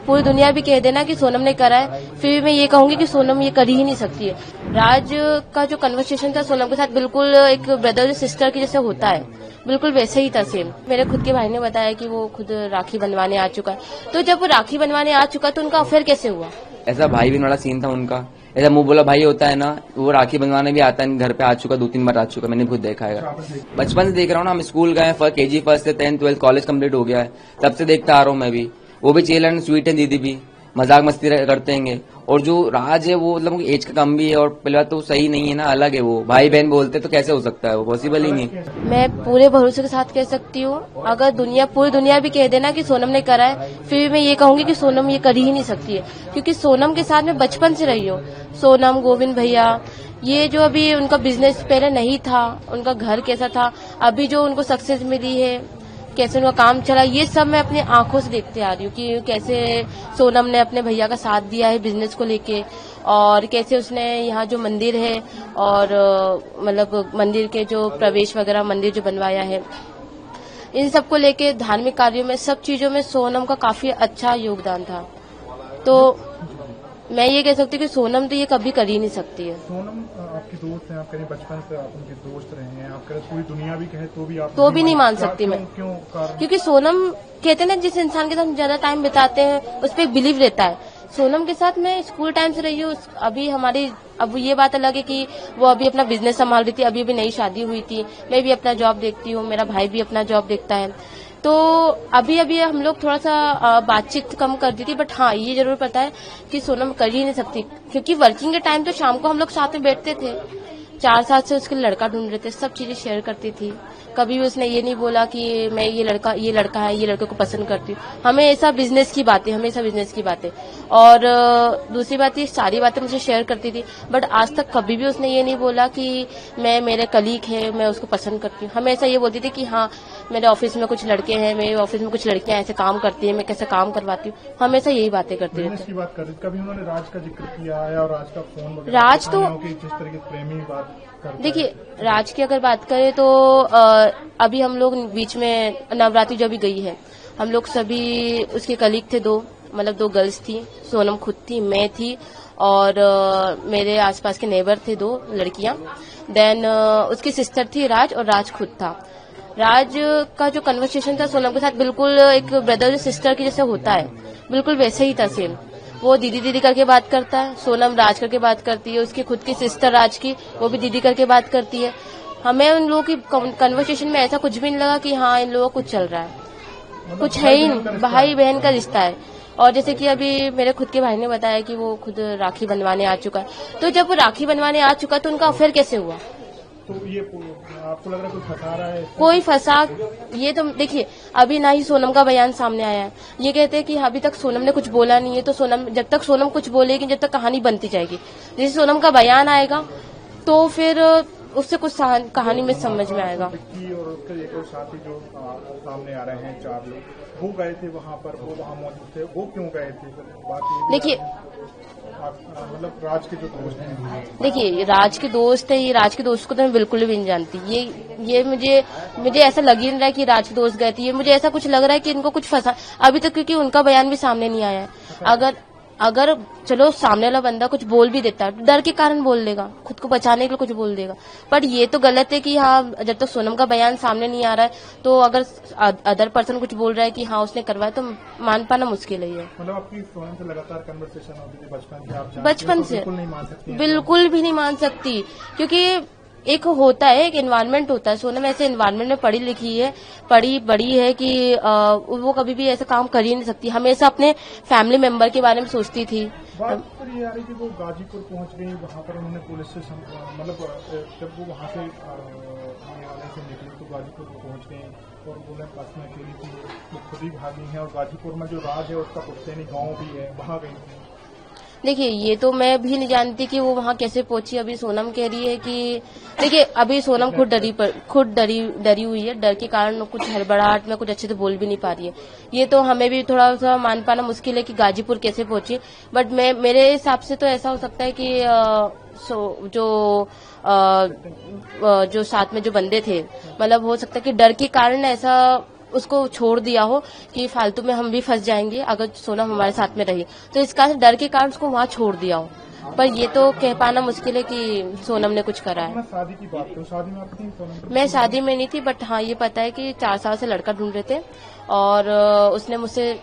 पूरी दुनिया भी कह देना कि सोनम ने करा है, फिर भी मैं ये कहूंगी कि सोनम ये कर ही नहीं सकती है। राज का जो कन्वर्सेशन था सोनम के साथ बिल्कुल एक ब्रदर सिस्टर की जैसे होता है, बिल्कुल वैसे ही था सेम। मेरे खुद के भाई ने बताया कि वो खुद राखी बनवाने आ चुका है, तो जब वो राखी बनवाने आ चुका तो उनका अफेयर कैसे हुआ? ऐसा भाई बहन वाला सीन था उनका। ऐसा मुंह बोला भाई होता है ना, वो राखी बनवाने भी आता है, घर पे आ चुका, 2-3 बार आ चुका, मैंने खुद देखा है। बचपन से देख रहा हूँ ना, हम स्कूल गए, KG 1 से 10th 12th कॉलेज कंप्लीट हो गया है, तब से देखता आ रहा हूँ मैं भी। वो भी चिल एंड स्वीट है, दीदी भी मजाक मस्ती करते हैं। और जो राज है वो मतलब एज का कम भी है, और पहले बात तो सही नहीं है ना, अलग है वो। भाई बहन बोलते तो कैसे हो सकता है, वो पॉसिबल ही नहीं। मैं पूरे भरोसे के साथ कह सकती हूँ, अगर पूरी दुनिया भी कह देना कि सोनम ने करा है, फिर भी मैं ये कहूंगी कि सोनम ये कर ही नहीं सकती है, क्योंकि सोनम के साथ मैं बचपन से रही हूँ। सोनम, गोविंद भैया, ये जो अभी उनका बिजनेस पहले नहीं था, उनका घर कैसा था, अभी जो उनको सक्सेस मिली है, कैसे उनका काम चला, ये सब मैं अपनी आंखों से देखते आ रही हूँ कि कैसे सोनम ने अपने भैया का साथ दिया है बिजनेस को लेके, और कैसे उसने यहाँ जो मंदिर है और मतलब मंदिर के जो प्रवेश वगैरह मंदिर जो बनवाया है, इन सब को लेके धार्मिक कार्यों में, सब चीजों में सोनम का काफी अच्छा योगदान था। तो मैं ये कह सकती हूँ कि सोनम तो ये कभी कर ही नहीं सकती है। सोनम आपकी दोस्त है, आप कहीं बचपन से आप उनके दोस्त रहे हैं, आप कहीं पूरी दुनिया भी कहे तो भी आप नहीं मान सकती मैं। क्यों कारण? क्योंकि सोनम कहते हैं ना, जिस इंसान के साथ ज्यादा टाइम बिताते हैं उस पर बिलीव रहता है। सोनम के साथ मैं स्कूल टाइम से रही हूँ। अभी हमारी अब ये बात अलग है कि वो अभी अपना बिजनेस संभाल रही थी, अभी अभी नई शादी हुई थी, मैं भी अपना जॉब देखती हूँ, मेरा भाई भी अपना जॉब देखता है, तो अभी अभी हम लोग थोड़ा सा बातचीत कम कर दी थी। बट हाँ, ये जरूर पता है कि सोनम कर ही नहीं सकती, क्योंकि वर्किंग के टाइम तो शाम को हम लोग साथ में बैठते थे, 4 साल से उसके लड़का ढूंढ रहे थे, सब चीजें शेयर करती थी। कभी भी उसने ये नहीं बोला कि मैं ये लड़का है, ये लड़के को पसंद करती हूँ। हमेशा बिजनेस की बातें। और दूसरी बात, ये सारी बातें मुझे शेयर करती थी, बट आज तक कभी भी उसने ये नहीं बोला कि मेरे कलीग है, मैं उसको पसंद करती हूँ। हमेशा ये बोलती थी कि हाँ, मेरे ऑफिस में कुछ लड़के हैं, मेरे ऑफिस में कुछ लड़कियां ऐसे काम करती हैं, मैं कैसे काम करवाती हूँ, हमेशा यही बातें करती रहती की बात कर रही। कभी उन्होंने राज का जिक्र किया है, और राज का फोन राज तो जिस तरह की प्रेमी बात देखिए, राज की अगर बात करें तो अभी हम लोग बीच में नवरात्रि जो भी गई है, हम लोग सभी उसके कलीग थे, 2 गर्ल्स थी, सोनम खुद थी, मैं थी, और मेरे आसपास के नेबर थे 2 लड़कियां। देन उसकी सिस्टर थी राज, और राज खुद था। राज का जो कन्वर्सेशन था सोनम के साथ बिल्कुल एक ब्रदर सिस्टर की जैसे होता है, बिल्कुल वैसे ही था सेम। वो दीदी दीदी करके बात करता है, सोनम राज करके बात करती है, उसकी खुद की सिस्टर राज की, वो भी दीदी करके बात करती है। हमें उन लोगों की कन्वर्सेशन में ऐसा कुछ भी नहीं लगा कि हाँ इन लोगों को कुछ चल रहा है, कुछ है ही नहीं, भाई बहन का रिश्ता है। और जैसे कि अभी मेरे खुद के भाई ने बताया कि वो खुद राखी बनवाने आ चुका है, तो जब वो राखी बनवाने आ चुका तो उनका अफेयर कैसे हुआ? तो ये आपको लग रहा है कोई फंसा रहा है? कोई फंसा, ये तो देखिए, अभी ना ही सोनम का बयान सामने आया है। ये कहते हैं कि अभी तक सोनम ने कुछ बोला नहीं है, तो जब तक सोनम कुछ बोलेगी, जब तक कहानी बनती जाएगी। जैसे सोनम का बयान आएगा तो फिर उससे कुछ कहानी में समझ में आएगा। और उसके एक और साथी जो सामने आ रहे हैं, 4 लोग, वो गए थे वहाँ पर, वो वहाँ मौजूद थे, वो क्यों गए थे? बात देखिए, मतलब राज के जो दोस्त हैं, देखिए राज के दोस्त है, ये राज के दोस्त को तो मैं बिल्कुल भी नहीं जानती। ये मुझे ऐसा लग ही नहीं रहा है कि राज के दोस्त गए थे। ये मुझे ऐसा कुछ लग रहा है कि इनको कुछ फंसा अभी तक, क्योंकि उनका बयान भी सामने नहीं आया है। अगर चलो सामने वाला बंदा कुछ बोल भी देता है, डर के कारण बोल देगा, खुद को बचाने के लिए कुछ बोल देगा, पर ये तो गलत है कि हाँ, जब तक सोनम का बयान सामने नहीं आ रहा है, तो अगर अदर पर्सन कुछ बोल रहा है कि हाँ उसने करवाया, तो मान पाना मुश्किल है। मतलब आपकी सोनम से लगातार कन्वर्सेशन होती थी बचपन से, बिल्कुल नहीं मान सकती, बिल्कुल भी नहीं मान सकती, क्योंकि एक होता है, एक एनवायरनमेंट होता है। सोनम ऐसे एनवायरनमेंट में पढ़ी बड़ी है कि वो कभी भी ऐसा काम कर ही नहीं सकती। हमेशा अपने फैमिली मेंबर के बारे में सोचती थी। बात पर ये आ रही कि वो गाजीपुर पहुंच गई, वहाँ पर उन्होंने पुलिस से मतलब जब वो वहाँ से निकली तो गाजीपुर पहुंच गई, और उन्हें बस में अकेली थी, वो खुद ही भागी है, और गाजीपुर में जो राज है उसका पुश्तैनी गाँव भी है, वहाँ गई थी। देखिए, ये तो मैं भी नहीं जानती कि वो वहाँ कैसे पहुंची। अभी सोनम कह रही है कि देखिए, अभी सोनम खुद डरी हुई है, डर के कारण कुछ हड़बड़ाहट में कुछ अच्छे से बोल भी नहीं पा रही है। ये तो हमें भी थोड़ा सा मान पाना मुश्किल है कि गाजीपुर कैसे पहुंची। बट मेरे हिसाब से तो ऐसा हो सकता है कि जो साथ में जो बंदे थे, मतलब हो सकता है कि डर के कारण ऐसा उसको छोड़ दिया हो कि फालतू में हम भी फंस जाएंगे अगर सोनम हमारे साथ में रही, तो इस कारण डर के कारण उसको वहाँ छोड़ दिया हो। पर ये तो कह पाना मुश्किल है कि सोनम ने कुछ करा है। मैं शादी की बात करूँ, शादी में आप थी सोनम? मैं शादी में नहीं थी, बट हाँ ये पता है कि 4 साल से लड़का ढूंढ रहे थे और उसने मुझसे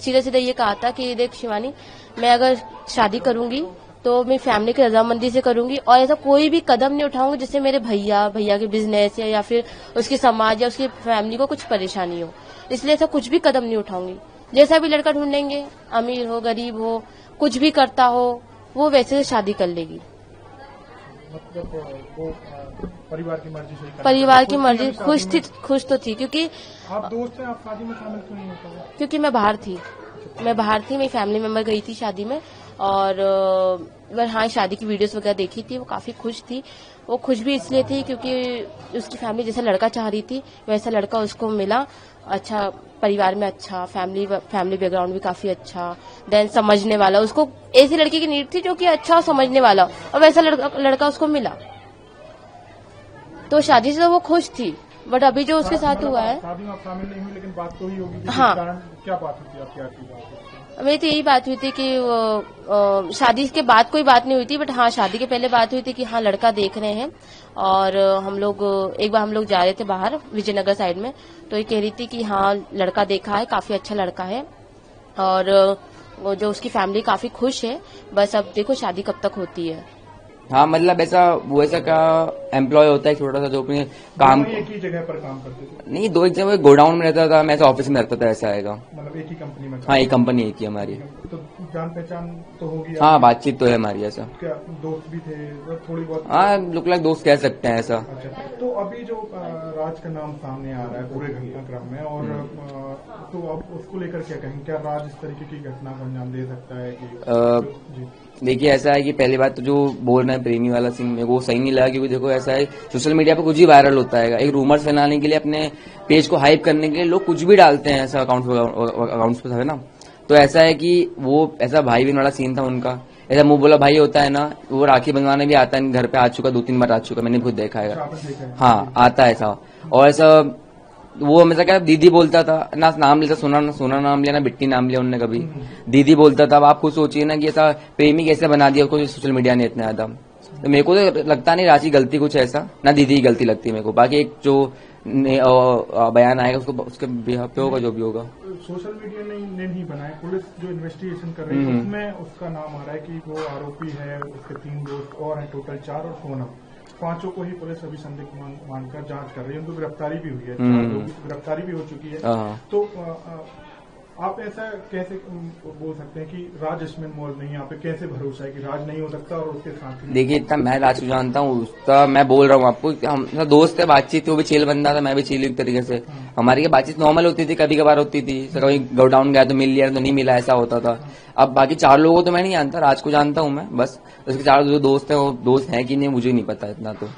सीधे सीधे ये कहा था कि देख शिवानी, मैं अगर शादी करूंगी तो मेरी फैमिली की रजामंदी से करूंगी और ऐसा कोई भी कदम नहीं उठाऊंगी जिससे मेरे भैया के बिजनेस या फिर उसके समाज या उसकी फैमिली को कुछ परेशानी हो, इसलिए ऐसा कुछ भी कदम नहीं उठाऊंगी। जैसा भी लड़का ढूंढेंगे, अमीर हो गरीब हो, कुछ भी करता हो, वो वैसे से शादी कर लेगी। मतलब वो परिवार की मर्जी से परिवार की मर्जी, खुश तो थी क्योंकि आप दोस्त हैं, आप शादी में शामिल क्यों नहीं होते? क्योंकि मैं बाहर थी, मेरी फैमिली मेंबर गई थी शादी में और हाँ शादी की वीडियोस वगैरह देखी थी, वो काफी खुश थी। वो खुश भी इसलिए थी क्योंकि उसकी फैमिली जैसा लड़का चाह रही थी वैसा लड़का उसको मिला, अच्छा परिवार में, अच्छा फैमिली बैकग्राउंड भी काफी अच्छा, देन समझने वाला, उसको ऐसी लड़की की नीड थी जो कि अच्छा और समझने वाला, और वैसा लड़का उसको मिला, तो शादी से तो वो खुश थी। बट अभी जो उसके साथ हुआ है, शादी में आप शामिल नहीं हुई लेकिन बात तो ही होगी कि हाँ, कारण क्या बात हुई थी, आपकी आखिरी बात? मेरी तो यही बात हुई थी कि शादी के बाद कोई बात नहीं हुई थी, बट हाँ शादी के पहले बात हुई थी कि हाँ लड़का देख रहे हैं और एक बार हम लोग जा रहे थे बाहर विजयनगर साइड में, तो ये कह रही थी कि हाँ लड़का देखा है, काफी अच्छा लड़का है और जो उसकी फैमिली काफी खुश है, बस अब देखो शादी कब तक होती है। हाँ मतलब ऐसा क्या एम्प्लॉय होता है छोटा सा जो अपने काम, एक ही जगह पर काम करते थे? नहीं, 2 एक जगह गोडाउन में रहता था, मैं ऐसा ऑफिस में रहता था, ऐसा आएगा। मतलब एक ही कंपनी में? हाँ एक कंपनी एक ही हमारी। तो जान पहचान तो होगी? हाँ बातचीत तो है हमारी। ऐसा क्या दोस्त भी थे थोड़ी बहुत? हाँ लुक लाइक दोस्त कह सकते हैं ऐसा। अच्छा, तो अभी जो राज का नाम सामने आ रहा है पूरे घटनाक्रम में, और तो अब उसको लेकर क्या कहेंगे? क्या राज इस तरीके की घटना को अंजाम दे सकता है कि? देखिए ऐसा है कि पहली बात तो जो बोल रहे हैं प्रेमी वाला सीन, मेरे को सही नहीं लगा, क्योंकि देखो ऐसा है सोशल मीडिया पे कुछ ही वायरल होता है, एक रूमर्स फैलाने के लिए, अपने पेज को हाइप करने के लिए लोग कुछ भी डालते हैं ऐसा अकाउंट्स पे है ना। तो ऐसा है कि वो ऐसा भाई बहन वाला सीन था उनका, ऐसा मुंह बोला भाई होता है ना, वो राखी बंधवाने भी आता है, घर पे आ चुका, 2-3 बार आ चुका, मैंने खुद देखा है। हाँ आता है ऐसा, और ऐसा वो हमेशा क्या दीदी बोलता था ना, नाम लेता, सोना नाम लिया ना, बिट्टी नाम लिया उन्होंने, कभी दीदी बोलता था। अब आप खुद सोचिए ना कि ऐसा प्रेमी कैसे बना दिया उसको सोशल मीडिया ने इतना ज्यादा। तो मेरे को तो लगता नहीं राशि गलती कुछ ऐसा, ना दीदी की गलती लगती है मेरे को। बाकी एक जो बयान आएगा उसको उसके बिहाफ पे होगा जो भी होगा। सोशल मीडिया ने नहीं बनाया, पुलिस जो इन्वेस्टिगेशन कर रही है उसमें उसका नाम आ रहा है कि वो आरोपी है, उसके 3 दोस्त और हैं, टोटल 4, और सोनम, 5 को ही पुलिस अभी संदिग्ध मानकर जांच कर रही है। उनको गिरफ्तारी भी हुई है, 4 लोगों की गिरफ्तारी भी हो चुकी है। तो आप ऐसा कैसे बोल सकते हैं कि राज इसमें इन्वॉल्व नहीं है? आप पे कैसे भरोसा है कि राज नहीं हो सकता और उसके साथ? देखिए इतना मैं राज को जानता हूँ, उसका मैं बोल रहा हूँ आपको, हम दोस्त है, बातचीत, वो भी चिल बंदा था, मैं भी चिल एक तरीके से। हमारी बातचीत नॉर्मल होती थी, कभी कभार होती थी, कभी गोडाउन गया तो मिल लिया, तो नहीं मिला, ऐसा होता था। अब बाकी 4 लोगों को तो मैं नहीं जानता, राज को जानता हूँ मैं बस। उसके 4 जो दोस्त है वो दोस्त है कि नहीं मुझे नहीं पता इतना। तो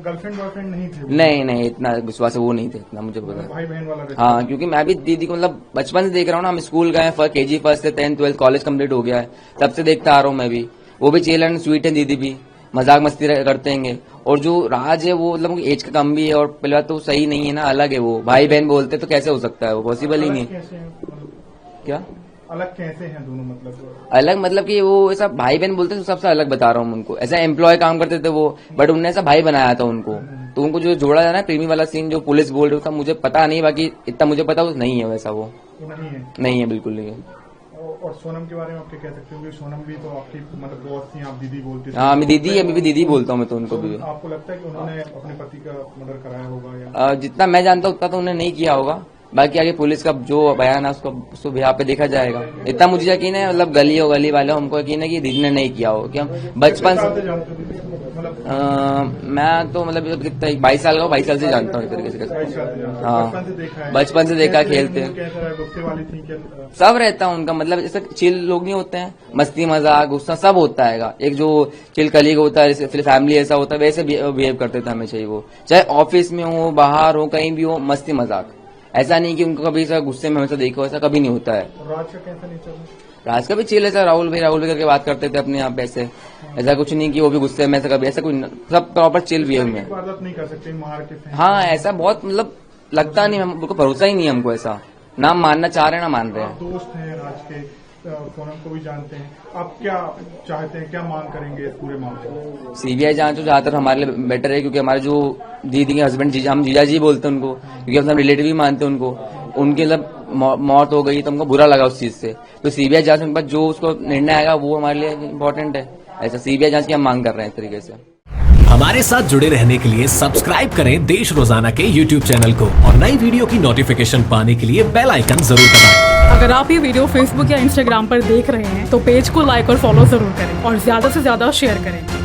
गर्लफ्रेंड बॉयफ्रेंड नहीं थे? नहीं इतना विश्वास है वो नहीं थे, इतना मुझे पता है। भाई बहन वाला? हाँ क्योंकि मैं भी दीदी को मतलब बचपन से देख रहा हूँ ना, हम स्कूल गए, KG 1 से 10th 12th कॉलेज कंप्लीट हो गया है, तब से देखता आ रहा हूँ मैं भी। वो भी चिल एंड स्वीट है, दीदी भी मजाक मस्ती करते हैं। और जो राज है वो मतलब एज का कम भी है, और पहले बात तो सही नहीं है ना, अलग है वो, भाई बहन बोलते तो कैसे हो सकता है, वो पॉसिबल ही नहीं। क्या अलग कैसे हैं दोनों? मतलब अलग मतलब कि वो ऐसा भाई बहन बोलते तो सबसे अलग बता रहा हूँ उनको, ऐसा एम्प्लॉय काम करते थे वो, बट उनने ऐसा भाई बनाया था उनको। तो उनको जो जोड़ा जाना है प्रेमी वाला सीन जो पुलिस बोल रही था, मुझे पता नहीं, बाकी इतना मुझे पता वो नहीं है वैसा, वो नहीं है बिल्कुल नहीं है। और सोनम के बारे में आप क्या कह सकते हो? सोनम भी तो आपकी मतलब बॉस थी, आप दीदी बोलते थे। हाँ मैं दीदी, अभी भी दीदी बोलता हूँ मैं तो उनको भी। आपको लगता है कि उन्होंने अपने पति का मर्डर कराया होगा? या जितना मैं जानता हूँ उतना तो उन्होंने नहीं किया होगा, बाकी आगे पुलिस का जो बयान है उसको यहाँ पे देखा जाएगा। इतना मुझे यकीन है, मतलब गली वाले हमको यकीन है कि दीदी ने नहीं किया हो, क्या बचपन से मैं तो मतलब कितना 22 साल का, 22 साल से जानता हूँ एक तरीके से। हाँ बचपन से देखा, खेलते सब रहता है उनका, मतलब जैसे चिल लोग नहीं होते हैं, मस्ती मजाक गुस्सा सब होता है। एक जो चिल कलीग होता है, जैसे फैमिली ऐसा होता है, वैसे बिहेव करते थे हमेशा ही वो, चाहे ऑफिस में हो, बाहर हो, कहीं भी हो, मस्ती मजाक। ऐसा नहीं कि उनको कभी गुस्से में हमेशा देखो, ऐसा कभी नहीं होता है। राज का कैसा नेचर? राज का भी चिल है, राहुल भाई करके बात करते थे अपने यहाँ पे, ऐसा कुछ नहीं कि वो भी गुस्से में, ऐसा कभी ऐसा कुछ, सब प्रॉपर चिल भी है उनमें। नहीं कर सकते मार के? हाँ ऐसा बहुत मतलब लगता नहीं, हमको भरोसा ही नहीं है हमको ऐसा, ना मानना चाह रहे हैं ना मान रहे हैं। आप दोस्त हैं राज के, सोनम को भी जानते हैं, आप क्या चाहते हैं, क्या मांग करेंगे इस पूरे मामले में? सीबीआई जांच तो ज्यादातर हमारे लिए बेटर है, क्योंकि हमारे जो दीदी के हस्बैंड हम जीजा जी बोलते हैं उनको, क्योंकि हम सब रिलेटिव भी मानते हैं उनको, उनकी मतलब मौत हो गई तो हमको बुरा लगा उस चीज से। तो सीबीआई जांच के बाद जो उसको निर्णय आएगा वो हमारे लिए इम्पोर्टेंट है। ऐसा सीबीआई जांच की हम मांग कर रहे हैं इस तरीके से। हमारे साथ जुड़े रहने के लिए सब्सक्राइब करें देश रोजाना के YouTube चैनल को और नई वीडियो की नोटिफिकेशन पाने के लिए बेल आइकन जरूर दबाएं। अगर आप ये वीडियो फेसबुक या इंस्टाग्राम पर देख रहे हैं तो पेज को लाइक और फॉलो जरूर करें और ज्यादा से ज्यादा शेयर करें।